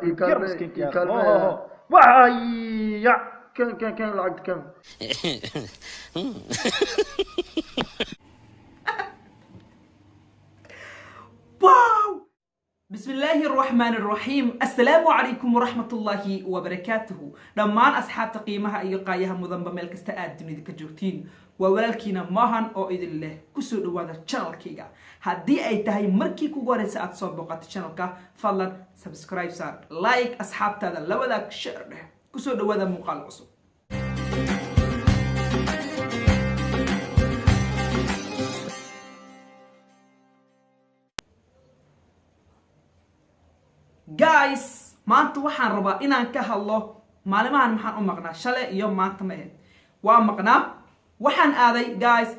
مسكين يا أخي وعيا كان لعقت كم واو بسم الله الرحمن الرحيم السلام عليكم ورحمة الله وبركاته دمان أصحاب تقييمها أي قايها مذنبة ملك استاء دنيا كجوتين وولالكينا ماهن أو إذن الله كسر هذا channel كيغا هدي أي تهي مركي كوغوري ساعت صوب بقات channel كا فضلا سبسكرايب صار لايك أصحاب تادا لوداك شير كسر هذا مقال عصب guys maanta waxaan rabaa inaan ka hadlo maalimahan maxaan u maqnaa shalay iyo maanta ma ahayd waa maqnaa waxaan aaday guys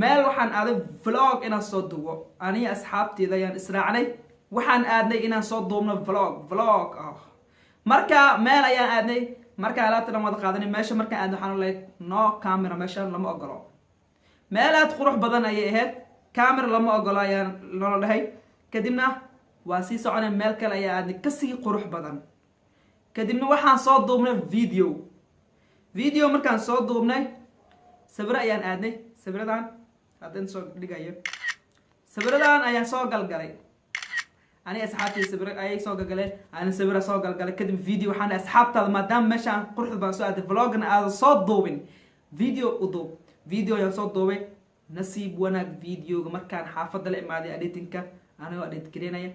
meel waxaan aaday vlog inaan soo duubo aniga asxaabteeda ayaan israacnay waxaan aadnay inaan soo duubno vlog marka meel ayaan aadnay marka alaabta dhan wada qaadanay meesha markaan aadno waxaan leeyahay no camera meesha lama ogolo meel aad qurux badan ayay ahayd camera lama ogolo ayaan noo dhahay kadibna waa sii soconay meel kale ayaa aadnay kasii qurux badan kadibna waxaan soo duubnay video markaan soo duubnay sawiro ayaan aadnay sawiradan haddaan soo dhigayo sawiradan ayaan soo galgalay aniga asxaabtay sawiro ayay soo galgaleen aan sawiro soo galgalay kadib video waxaan asxaabtaada maadaama meeshaan qurux badan soo aaday vlogna aad soo duubin video ayaan soo duubay nasiib wanaag videoga markaan xaafadda la imaaday editingka anigoo edit gareynaya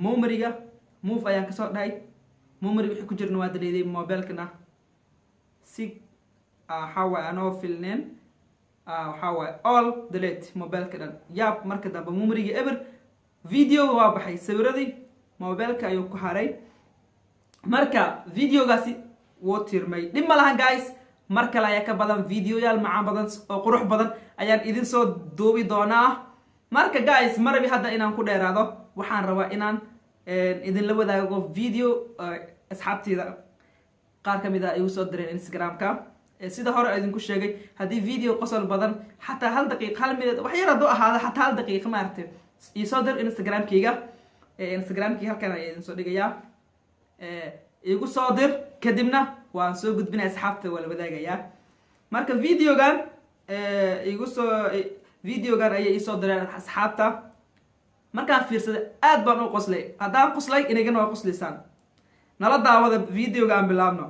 memoryga move ayaan kasoo dhahay memory wixii ku jirna waa daleeday mobilkana si waxa way anoo filneen waxa way all delete mobilka dhan yaab marka dambe memoryga ever video waa baxay sawiradii mobilka ayuu ku haray marka videogaasi wuu tirmay dhib ma lahan guys mar kale ayaa ka badan videoyaal macaan badan oo qurux badan ayaan idin soo duubi doonaa marka guys marabi hadda inaan ku dheeraado waxaan rabaa inaan idin la wadaago video asxaabteeda qaar kamid ah ay u soo direen Instagram-ka sida hore idinku sheegay hadii video qosol badan xataa hal daqiiqo hal minute wax yar haduu ahaado xataa hal daqiiqo ma aragtay ii soo dir Instagram-kayga Instagram-kii halkan ayaan idin soo dhigayaa igu soo dir kadibna waan soo gudbinaa asxaabta wala wadaagayaa marka videogan ayay ii soo direen asxaabta markaan fiirsaday aad baan u qoslay haddaan qoslay inagana waa qoslaysaan nala daawada videoga aan bilaabno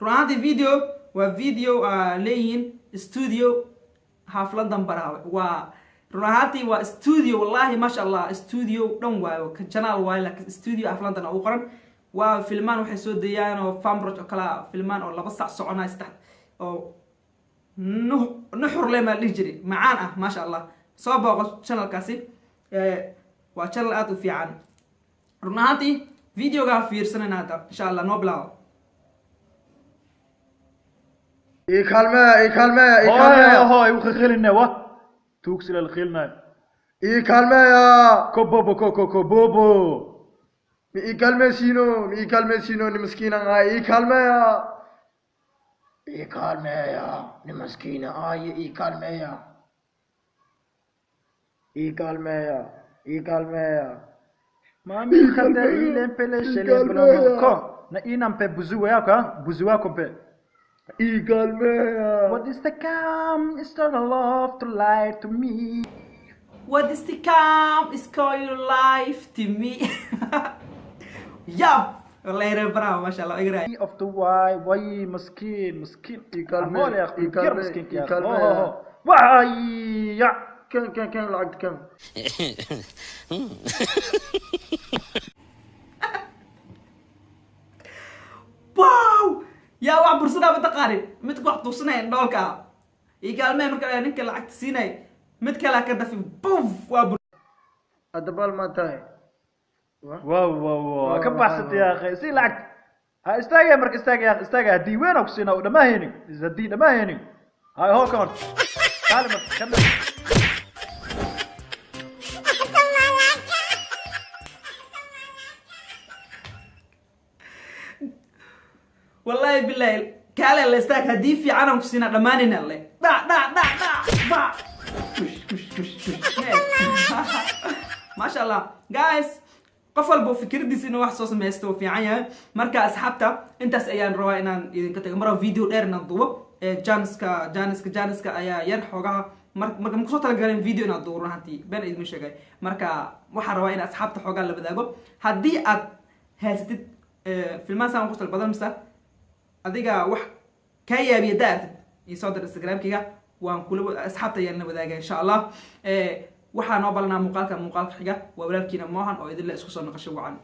run ahaantii waa video leeyihiin studio xaafladan baraawe waa run ahaantii waa studio wallahi maasha allah studio dhan waayo ka channel waayo laakiin studio xaafladan ugu qoran waa filmaan waxay soo deeyaan oo famroj oo kala filmaan oo 2 saac soconay oo nuxur lema dhijri macaan ah maasha allah soo booqo channelkaasi waa channel aad u fiican run ahaantii videoga fiirsanayna hadda insha allah noo bilaabo إيكالمة هاي وخلنا وا توكسل الخيلنا إيكالمة يا كوبوبو كوبوبو إيكالمة سينو نمسكينة إيكالمة يا نمسكينة إيكالمة يا مامي خدر إلين بلش إلين كو نإنام بوزوا كومبي إيكالمة يا What is the calm? It's not a love to lie to me. What is the calm? It's call your life to me. Yup. Later bravo ما شاء الله اقرا. Of the why مسكين. إيكالمة يا أخي كير مسكين يا إيكالمة وعي كان لعقت كم واو يا واحد برسنا بتقارب متك واحد توصنا دولكا إيكالمة مركا نك لعقت سيناي متك لا كده في بوف وابر الدبال ما تاي واو كم بحثت يا أخي سي لعقت استاجي مرك استاجي دي وين أقصينا وده ما هني إذا دي ده ما هني هاي هو كمان تعال مرك كمل والله بالله كاله اللي استاك هدي في عنا وكسينا دماننا الله دا كش ما شاء الله guys qof walba fikradiisa inuu wax soo samaysto fiican yahay marka asxaabta intaas ayaan rabaa inaan idinka tago mar video dheer inaan duubo janiska ayaa yar xoogaha marka kusoo talagaleen video inaad duuro hantii been idin sheegay marka waxaan rabaa in asxaabta xoogaa la wadaago haddii aad haysatid filmaan saan qosol badan mise adiga wax ka yaabiya daartid iyo soo dir Instagram-kiga waan kula asxaabta ayaan la wadaagaa insha Allah waxaan noo balnaa muuqaalka xiga waa walaalkiina Mohan oo idin la isku soo naqasho wacan